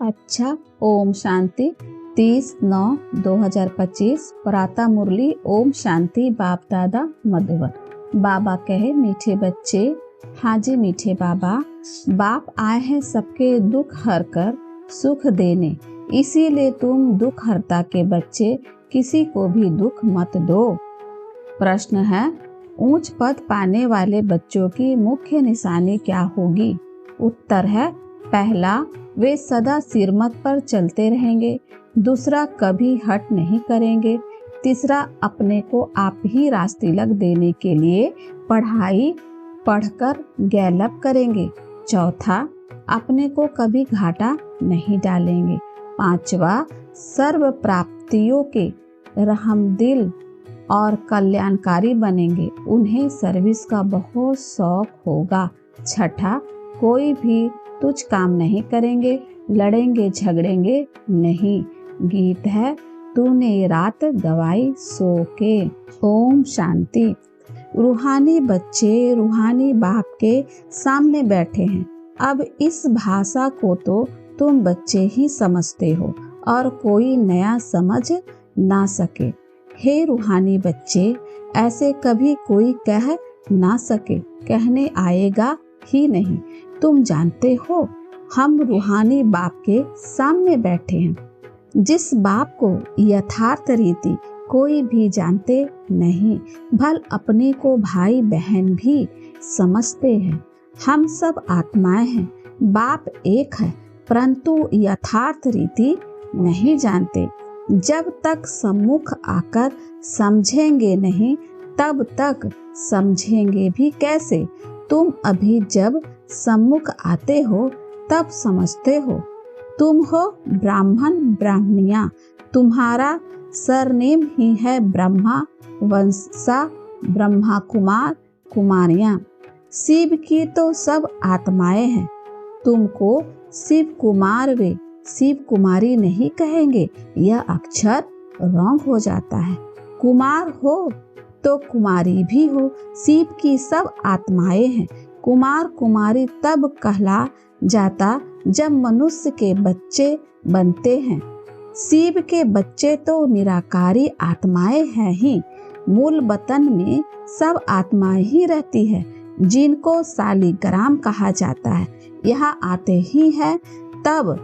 अच्छा, ओम शांति। 30/9/2025 प्रातः मुरली। ओम शांति। बाप दादा मधुबन। बाबा कहे, मीठे बच्चे। हाँ जी मीठे बाबा, बाप आए हैं सबके दुख हर कर सुख देने, इसीलिए तुम दुख हरता के बच्चे किसी को भी दुख मत दो। प्रश्न है, ऊंच पद पाने वाले बच्चों की मुख्य निशानी क्या होगी? उत्तर है, पहला, वे सदा सिरमत पर चलते रहेंगे। दूसरा, कभी हट नहीं करेंगे। तीसरा, अपने को आप ही रास्तिलक देने के लिए पढ़ाई पढ़कर गैलप करेंगे। चौथा, अपने को कभी घाटा नहीं डालेंगे। पांचवा, सर्व प्राप्तियों के रहमदिल और कल्याणकारी बनेंगे। उन्हें सर्विस का बहुत शौक होगा। छठा, कोई भी तुच्छ काम नहीं करेंगे, लड़ेंगे झगड़ेंगे नहीं। गीत है, तूने रात गवाई सो के। ओम शांति। रूहानी बच्चे रूहानी बाप के सामने बैठे हैं। अब इस भाषा को तो तुम बच्चे ही समझते हो और कोई नया समझ ना सके। हे रूहानी बच्चे, ऐसे कभी कोई कह ना सके, कहने आएगा ही नहीं। तुम जानते हो, हम रूहानी बाप के सामने बैठे हैं, जिस बाप को यथार्थ रीति कोई भी जानते नहीं, भल अपने को भाई बहन भी समझते हैं। हम सब आत्माएं हैं, बाप एक है, परंतु यथार्थ रीति नहीं जानते। जब तक सम्मुख आकर समझेंगे नहीं, तब तक समझेंगे भी कैसे? तुम अभी जब सम्मुख आते हो तब समझते हो। तुम हो ब्राह्मण ब्राह्मणियाँ, तुम्हारा सरनेम ही है ब्रह्मा वंशा, ब्रह्मा कुमार कुमारियाँ। शिव की तो सब आत्माएं हैं। तुमको शिव कुमार वे शिव कुमारी नहीं कहेंगे, यह अक्षर रॉन्ग हो जाता है। कुमार हो तो कुमारी भी हो। शिव की सब आत्माएं हैं। कुमार कुमारी तब कहला जाता जब मनुष्य के बच्चे बनते हैं। शिव के बच्चे तो निराकारी आत्माएं हैं ही। मूल वतन में सब आत्माएं ही रहती है, जिनको शालिग्राम कहा जाता है। यहाँ आते ही है, तब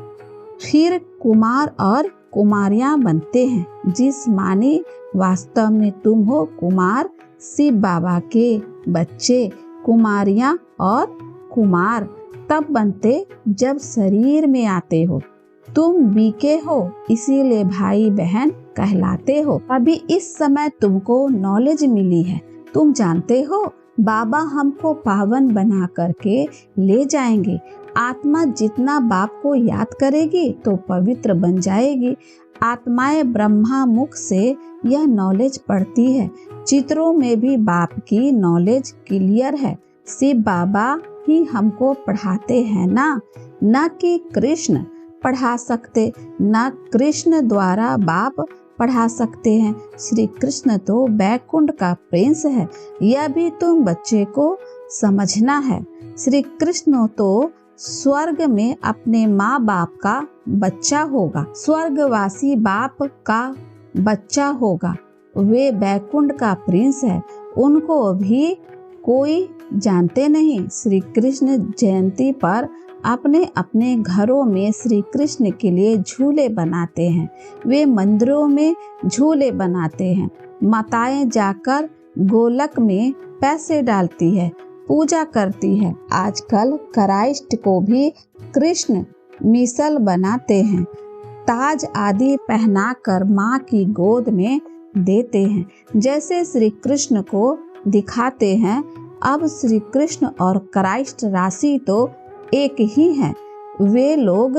फिर कुमार और कुमारियां बनते हैं। जिस माने वास्तव में तुम हो कुमार, शिव बाबा के बच्चे। कुमारियां और कुमार तब बनते जब शरीर में आते हो। तुम बीके हो, इसीलिए भाई बहन कहलाते हो। अभी इस समय तुमको नॉलेज मिली है। तुम जानते हो, बाबा हमको पावन बना करके ले जाएंगे। आत्मा जितना बाप को याद करेगी तो पवित्र बन जाएगी। आत्माएं ब्रह्मा मुख से यह नॉलेज पढ़ती है। चित्रों में भी बाप की नॉलेज क्लियर है। शिव बाबा ही हमको पढ़ाते हैं ना, न कि कृष्ण पढ़ा सकते, न कृष्ण द्वारा बाप पढ़ा सकते हैं। श्री कृष्ण तो बैकुंठ का प्रिंस है, यह भी तुम बच्चे को समझना है। श्री कृष्ण तो स्वर्ग में अपने माँ बाप का बच्चा होगा, स्वर्गवासी बाप का बच्चा होगा। वे बैकुंठ का प्रिंस है, उनको भी कोई जानते नहीं। श्री कृष्ण जयंती पर अपने अपने घरों में श्री कृष्ण के लिए झूले बनाते हैं। वे मंदिरों में झूले बनाते हैं। माताएं जाकर गोलक में पैसे डालती है, पूजा करती है। आजकल क्राइस्ट को भी कृष्ण मिसल बनाते हैं, ताज आदि पहनाकर माँ की गोद में देते हैं। जैसे श्री कृष्ण को दिखाते हैं। अब श्री कृष्ण और क्राइस्ट राशि तो एक ही है। वे लोग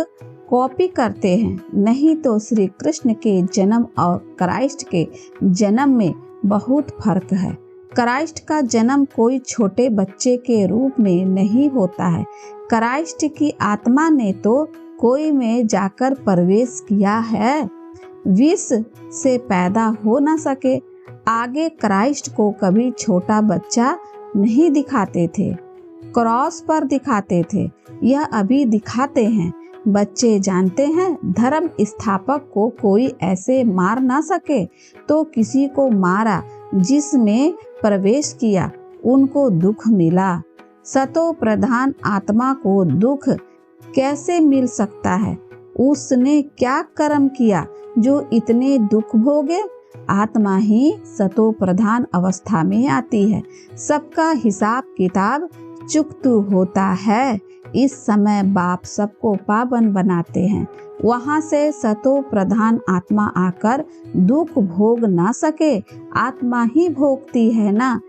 कॉपी करते हैं, नहीं तो श्री कृष्ण के जन्म और क्राइस्ट के जन्म में बहुत फर्क है। क्राइस्ट का जन्म कोई छोटे बच्चे के रूप में नहीं होता है। क्राइस्ट की आत्मा ने तो कोई में जाकर प्रवेश किया है, विष से पैदा हो न सके। आगे क्राइस्ट को कभी छोटा बच्चा नहीं दिखाते थे, क्रॉस पर दिखाते थे। यह अभी दिखाते हैं, बच्चे जानते हैं धर्म स्थापक को कोई ऐसे मार ना सके, तो किसी को मारा जिसमें प्रवेश किया उनको दुख मिला। सतो प्रधान आत्मा को दुख कैसे मिल सकता है? उसने क्या कर्म किया जो इतने दुख भोगे? आत्मा ही सतो प्रधान अवस्था में आती है। सबका हिसाब किताब चुकतू होता है। इस समय बाप सबको पावन बनाते हैं। वहाँ से सतो प्रधान आत्मा आकर दुख भोग ना सके। आत्मा ही भोगती है ना।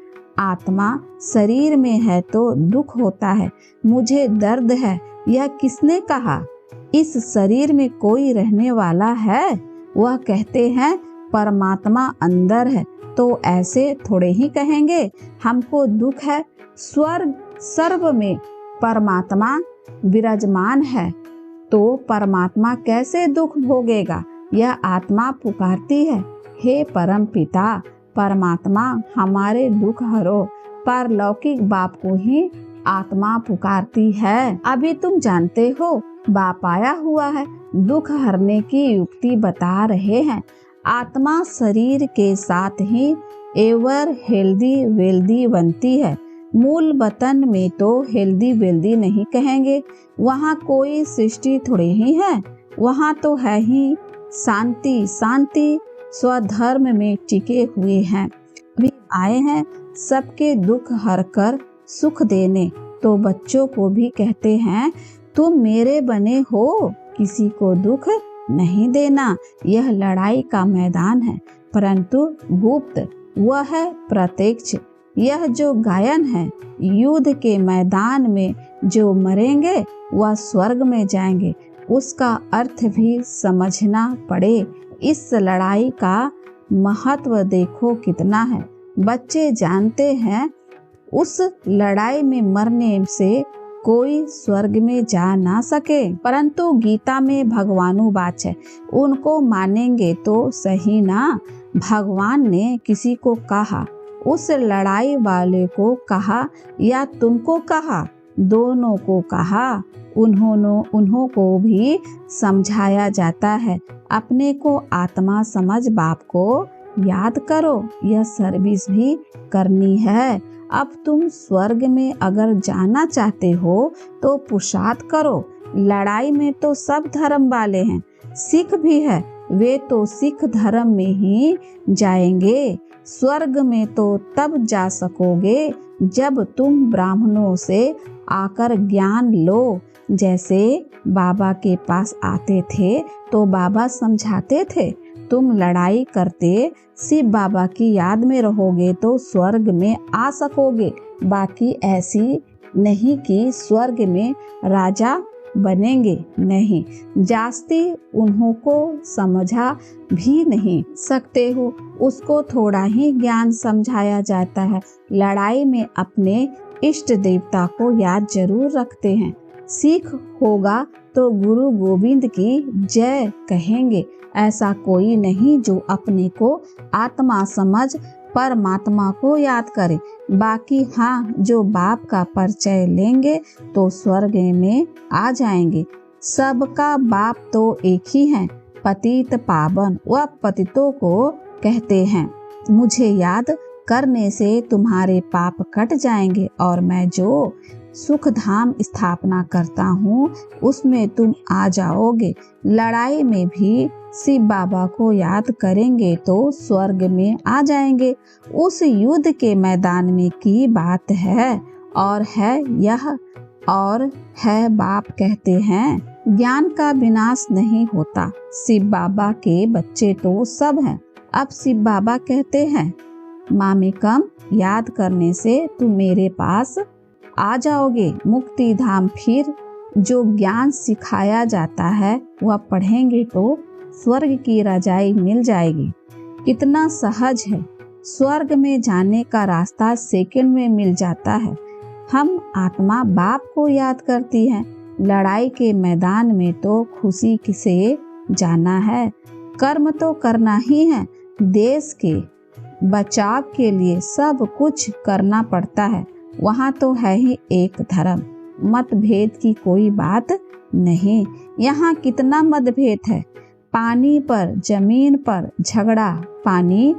आत्मा शरीर में है तो दुख होता है। मुझे दर्द है, यह किसने कहा? इस शरीर में कोई रहने वाला है? वह कहते हैं परमात्मा अंदर है, तो ऐसे थोड़े ही कहेंगे हमको दुख है। स्वर्ग सर्व में परमात्मा विराजमान है, तो परमात्मा कैसे दुख भोगेगा? यह आत्मा पुकारती है, हे परम पिता परमात्मा हमारे दुख हरो। परलौकिक बाप को ही आत्मा पुकारती है। अभी तुम जानते हो बाप आया हुआ है, दुख हरने की युक्ति बता रहे हैं। आत्मा शरीर के साथ ही एवर हेल्दी वेल्दी बनती है। मूल वतन में तो हेल्दी वेल्दी नहीं कहेंगे, वहाँ कोई सृष्टि थोड़ी ही है। वहाँ तो है ही शांति शांति, स्वधर्म में टिके हुए हैं। अभी आए हैं सबके दुख हर कर सुख देने, तो बच्चों को भी कहते हैं तुम मेरे बने हो, किसी को दुख नहीं देना। यह लड़ाई का मैदान है, परंतु गुप्त वह है प्रत्यक्ष। यह जो गायन है, युद्ध के मैदान में जो मरेंगे वह स्वर्ग में जाएंगे, उसका अर्थ भी समझना पड़े। इस लड़ाई का महत्व देखो कितना है। बच्चे जानते हैं उस लड़ाई में मरने से कोई स्वर्ग में जा ना सके, परंतु गीता में भगवानुवाच है, उनको मानेंगे तो सही ना। भगवान ने किसी को कहा, उस लड़ाई वाले को कहा या तुमको कहा? दोनों को कहा। उन्हों को भी समझाया जाता है। अपने को आत्मा समझ बाप को याद करो, यह सर्विस भी करनी है। अब तुम स्वर्ग में अगर जाना चाहते हो तो पुरुषार्थ करो। लड़ाई में तो सब धर्म वाले हैं, सिख भी है, वे तो सिख धर्म में ही जाएंगे। स्वर्ग में तो तब जा सकोगे जब तुम ब्राह्मणों से आकर ज्ञान लो। जैसे बाबा के पास आते थे तो बाबा समझाते थे, तुम लड़ाई करते शिव बाबा की याद में रहोगे तो स्वर्ग में आ सकोगे। बाकी ऐसी नहीं कि स्वर्ग में राजा बनेंगे, नहीं। जास्ती उन्हों को समझा भी नहीं सकते हो, उसको थोड़ा ही ज्ञान समझाया जाता है। लड़ाई में अपने इष्ट देवता को याद जरूर रखते हैं। सीख होगा तो गुरु गोविंद की जय कहेंगे। ऐसा कोई नहीं जो अपने को आत्मा समझ परमात्मा को याद करे। बाकी हाँ, जो बाप का परिचय लेंगे तो स्वर्ग में आ जाएंगे। सबका बाप तो एक ही है, पतित पावन। वह पतितों को कहते हैं, मुझे याद करने से तुम्हारे पाप कट जाएंगे और मैं जो सुख धाम स्थापना करता हूँ उसमें तुम आ जाओगे। लड़ाई में भी शिव बाबा को याद करेंगे तो स्वर्ग में आ जाएंगे। उस युद्ध के मैदान में की बात है और है यह, और है बाप कहते हैं ज्ञान का विनाश नहीं होता। शिव बाबा के बच्चे तो सब हैं। अब शिव बाबा कहते हैं, मामेकम याद करने से तुम मेरे पास आ जाओगे मुक्ति धाम। फिर जो ज्ञान सिखाया जाता है वह पढ़ेंगे तो स्वर्ग की रजाई मिल जाएगी। कितना सहज है, स्वर्ग में जाने का रास्ता सेकंड में मिल जाता है। हम आत्मा बाप को याद करती है। लड़ाई के मैदान में तो खुशी से जाना है, कर्म तो करना ही है। देश के बचाव के लिए सब कुछ करना पड़ता है। वहाँ तो है ही एक धर्म, मतभेद की कोई बात नहीं, यहाँ कितना मतभेद है। पानी पर, जमीन पर झगड़ा, पानी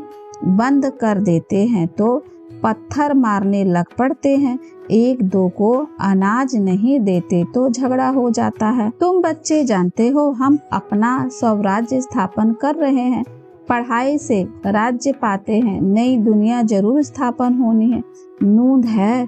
बंद कर देते हैं तो पत्थर मारने लग पड़ते हैं। एक दो को अनाज नहीं देते तो झगड़ा हो जाता है। तुम बच्चे जानते हो हम अपना स्वराज्य स्थापन कर रहे हैं। पढ़ाई से राज्य पाते हैं, नई दुनिया जरूर स्थापन होनी है। नूंद है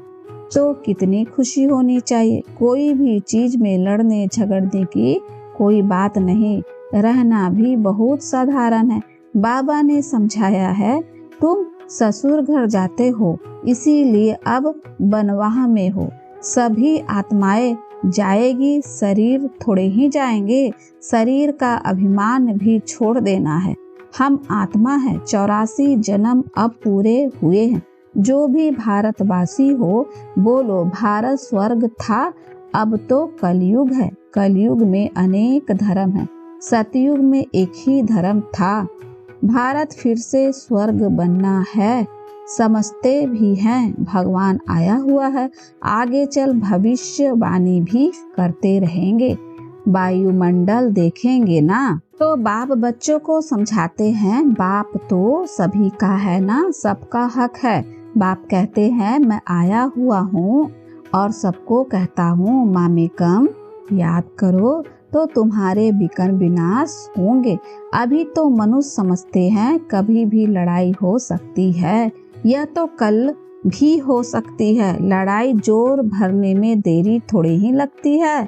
तो कितनी खुशी होनी चाहिए। कोई भी चीज में लड़ने झगड़ने की कोई बात नहीं, रहना भी बहुत साधारण है। बाबा ने समझाया है, तुम ससुर घर जाते हो इसीलिए अब बनवाह में हो। सभी आत्माएं जाएगी, शरीर थोड़े ही जाएंगे। शरीर का अभिमान भी छोड़ देना है। हम आत्मा है, 84 जन्म अब पूरे हुए हैं। जो भी भारतवासी हो बोलो भारत स्वर्ग था, अब तो कलयुग है। कलयुग में अनेक धर्म है, सतयुग में एक ही धर्म था। भारत फिर से स्वर्ग बनना है। समझते भी हैं भगवान आया हुआ है, आगे चल भविष्यवाणी भी करते रहेंगे। वायुमंडल देखेंगे ना। तो बाप बच्चों को समझाते हैं, बाप तो सभी का है ना, सबका हक है। बाप कहते हैं मैं आया हुआ हूँ और सबको कहता हूँ मामेकम याद करो तो तुम्हारे विकर्ण विनाश होंगे। अभी तो मनुष्य समझते हैं कभी भी लड़ाई हो सकती है, यह तो कल भी हो सकती है। लड़ाई जोर भरने में देरी थोड़ी ही लगती है।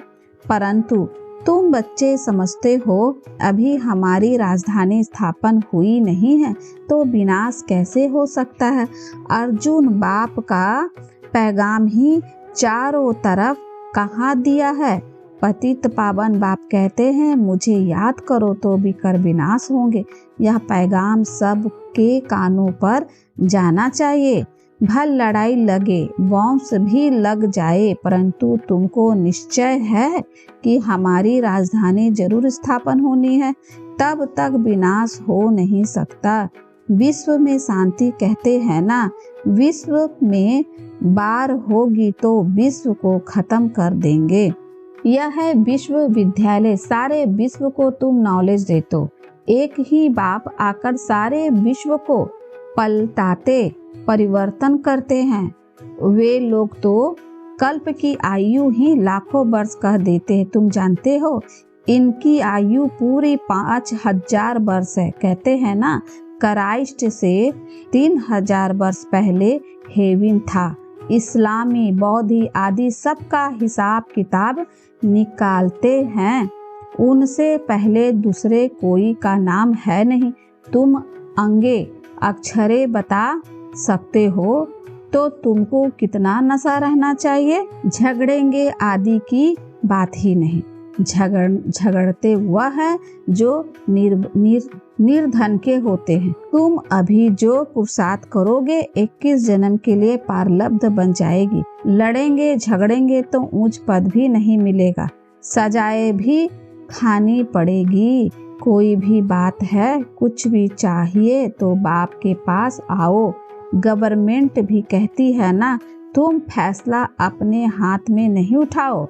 परंतु तुम बच्चे समझते हो अभी हमारी राजधानी स्थापन हुई नहीं है तो विनाश कैसे हो सकता है। अर्जुन बाप का पैगाम ही चारों तरफ कहाँ दिया है। पतित पावन बाप कहते हैं मुझे याद करो तो विकर विनाश होंगे। यह पैगाम सबके कानों पर जाना चाहिए। भल लड़ाई लगे, वंश भी लग जाए, परंतु तुमको निश्चय है कि हमारी राजधानी जरूर स्थापन होनी है, तब तक विनाश हो नहीं सकता। विश्व में शांति कहते हैं ना, विश्व में बार होगी तो विश्व को खत्म कर देंगे। यह है विश्वविद्यालय, सारे विश्व को तुम नॉलेज दे तो। एक ही बाप आकर सारे विश्व को पलटाते परिवर्तन करते हैं। वे लोग तो कल्प की आयु ही लाखों वर्ष कह देते हैं। तुम जानते हो इनकी आयु पूरी 5000 वर्ष है। कहते हैं ना क्राइस्ट से 3000 वर्ष पहले हेवन था। इस्लामी, बौद्धी आदि सबका हिसाब किताब निकालते हैं, उनसे पहले दूसरे कोई का नाम है नहीं। तुम अंगे अक्षरे बता सकते हो तो तुमको कितना नशा रहना चाहिए। झगड़ेंगे आदि की बात ही नहीं। झगड़ते हुआ है जो निर्धन के होते हैं। तुम अभी जो पुरुषार्थ करोगे 21 जन्म के लिए पारलब्ध बन जाएगी। लड़ेंगे झगड़ेंगे तो ऊंच पद भी नहीं मिलेगा, सजाएं भी खानी पड़ेगी। कोई भी बात है, कुछ भी चाहिए तो बाप के पास आओ। गवर्नमेंट भी कहती है ना तुम फैसला अपने हाथ में नहीं उठाओ।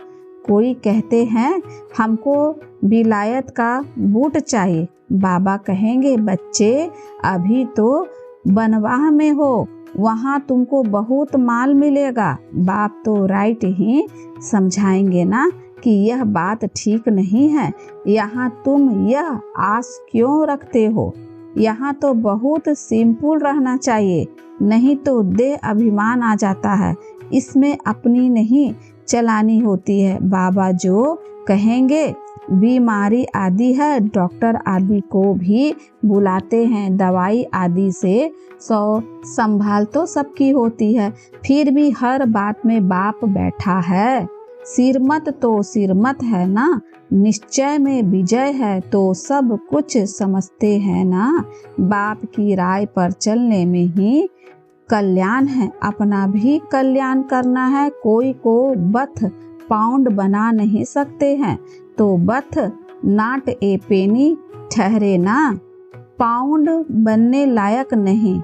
कोई कहते हैं हमको विलायत का बूट चाहिए, बाबा कहेंगे बच्चे अभी तो बनवाह में हो, वहाँ तुमको बहुत माल मिलेगा। बाप तो राइट ही समझाएंगे ना कि यह बात ठीक नहीं है। यहाँ तुम यह आस क्यों रखते हो। यहाँ तो बहुत सिंपल रहना चाहिए, नहीं तो देह अभिमान आ जाता है। इसमें अपनी नहीं चलानी होती है। बाबा जो कहेंगे बीमारी आदि है, डॉक्टर आदि को भी बुलाते हैं। दवाई आदि से संभाल तो सबकी होती है, फिर भी हर बात में बाप बैठा है। सिरमत तो सिरमत है ना, निश्चय में विजय है तो सब कुछ समझते हैं ना। बाप की राय पर चलने में ही कल्याण है, अपना भी कल्याण करना है। कोई को बथ पाउंड बना नहीं सकते हैं तो बथ नाट ए पेनी ठहरे ना। पाउंड बनने लायक नहीं,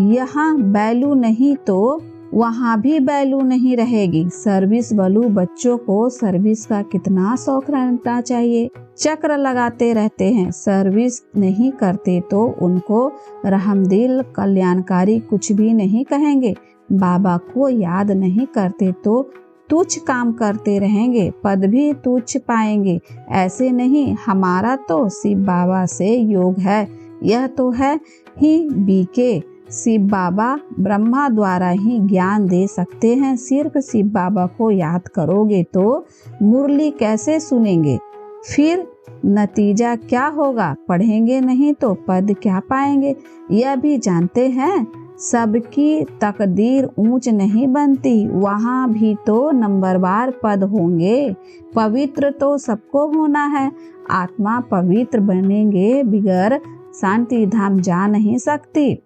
यहाँ वैल्यू नहीं तो वहाँ भी वैल्यू नहीं रहेगी। सर्विस वालू बच्चों को सर्विस का कितना शौक रहना चाहिए। चक्र लगाते रहते हैं, सर्विस नहीं करते तो उनको रहमदिल कल्याणकारी कुछ भी नहीं कहेंगे। बाबा को याद नहीं करते तो तुच्छ काम करते रहेंगे, पद भी तुच्छ पाएंगे। ऐसे नहीं, हमारा तो शिव बाबा से योग है, यह तो है ही बीके। शिव बाबा ब्रह्मा द्वारा ही ज्ञान दे सकते हैं। सिर्फ शिव बाबा को याद करोगे तो मुरली कैसे सुनेंगे? फिर नतीजा क्या होगा? पढ़ेंगे नहीं तो पद क्या पाएंगे? यह भी जानते हैं सबकी तकदीर ऊंच नहीं बनती, वहाँ भी तो नंबरवार पद होंगे। पवित्र तो सबको होना है। आत्मा पवित्र बनेंगे बिगर शांति धाम जा नहीं सकती।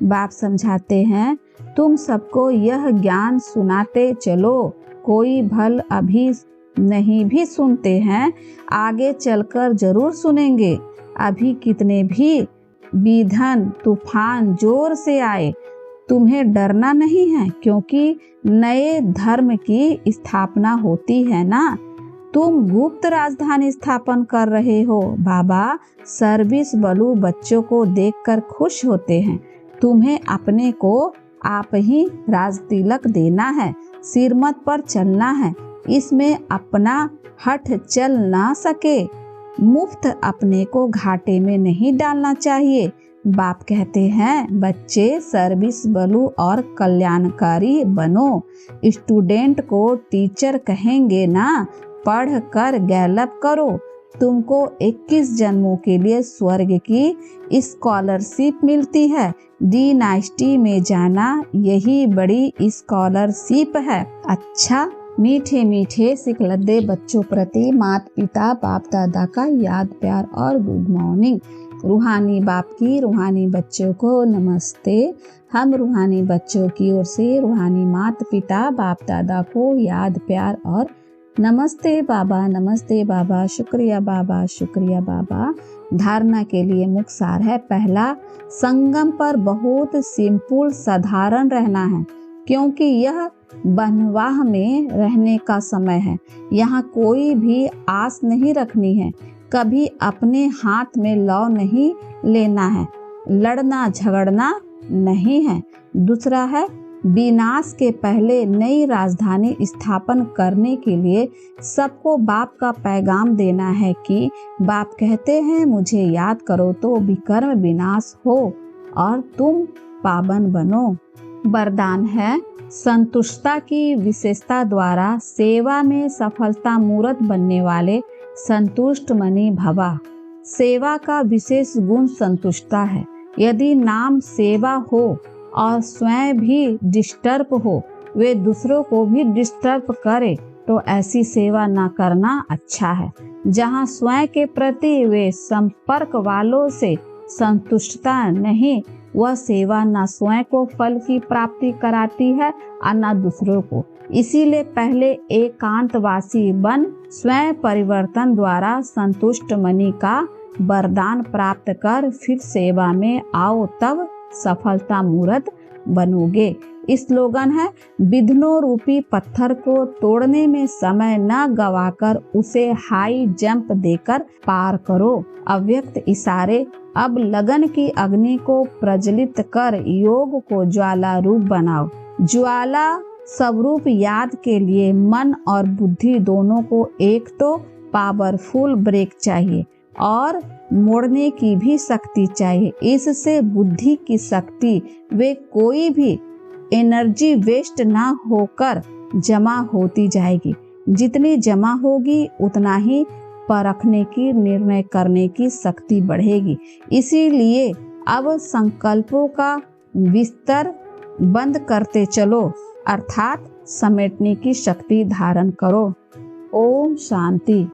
बाप समझाते हैं, तुम सबको यह ज्ञान सुनाते चलो। कोई भल अभी नहीं भी सुनते हैं, आगे चलकर जरूर सुनेंगे। अभी कितने भी विघ्न तूफान जोर से आए, तुम्हें डरना नहीं है, क्योंकि नए धर्म की स्थापना होती है ना। तुम गुप्त राजधानी स्थापन कर रहे हो। बाबा सर्विस वालू बच्चों को देखकर खुश होते हैं। तुम्हें अपने को आप ही राज तिलक देना है, सिरमत पर चलना है। इसमें अपना हठ चल ना सके। मुफ्त अपने को घाटे में नहीं डालना चाहिए। बाप कहते हैं, बच्चे सर्विस वालू और कल्याणकारी बनो। स्टूडेंट को टीचर कहेंगे ना, पढ़ कर गैलप करो। तुमको 21 जन्मों के लिए स्वर्ग की स्कॉलरशिप मिलती है। डायनेस्टी में जाना यही बड़ी स्कॉलरशिप है। अच्छा, मीठे मीठे सिखलद्दे बच्चों प्रति माता पिता बाप दादा का याद प्यार और गुड मॉर्निंग। रूहानी बाप की रूहानी बच्चों को नमस्ते। हम रूहानी बच्चों की ओर से रूहानी माता पिता बाप दादा को याद प्यार और नमस्ते बाबा, नमस्ते बाबा, शुक्रिया बाबा, शुक्रिया बाबा। धारणा के लिए मुख्य सार है। पहला, संगम पर बहुत सिंपल साधारण रहना है, क्योंकि यह बनवाह में रहने का समय है। यहाँ कोई भी आस नहीं रखनी है, कभी अपने हाथ में लौ नहीं लेना है, लड़ना झगड़ना नहीं है। दूसरा है, विनाश के पहले नई राजधानी स्थापन करने के लिए सबको बाप का पैगाम देना है कि बाप कहते हैं, मुझे याद करो तो विकर्म विनाश हो और तुम पावन बनो। वरदान है, संतुष्टता की विशेषता द्वारा सेवा में सफलता मूर्त बनने वाले संतुष्ट मनी भवा। सेवा का विशेष गुण संतुष्टता है। यदि नाम सेवा हो और स्वयं भी डिस्टर्ब हो, वे दूसरों को भी डिस्टर्ब करे, तो ऐसी सेवा न करना अच्छा है। जहाँ स्वयं के प्रति वे संपर्क वालों से संतुष्टता नहीं, वह सेवा न स्वयं को फल की प्राप्ति कराती है और न दूसरों को। इसीलिए पहले एकांतवासी बन स्वयं परिवर्तन द्वारा संतुष्ट मनी का वरदान प्राप्त कर फिर सेवा में आओ, तब सफलता मूर्त बनोगे। स्लोगन है, विघ्नों रूपी पत्थर को तोड़ने में समय न गवाकर उसे हाई जंप देकर पार करो। अव्यक्त इशारे, अब लगन की अग्नि को प्रज्वलित कर योग को ज्वाला रूप बनाओ। ज्वाला स्वरूप याद के लिए मन और बुद्धि दोनों को एक तो पावरफुल ब्रेक चाहिए और मोड़ने की भी शक्ति चाहिए। इससे बुद्धि की शक्ति वे कोई भी एनर्जी वेस्ट ना होकर जमा होती जाएगी। जितनी जमा होगी उतना ही परखने की, निर्णय करने की शक्ति बढ़ेगी। इसीलिए अब संकल्पों का विस्तार बंद करते चलो, अर्थात समेटने की शक्ति धारण करो। ओम शांति।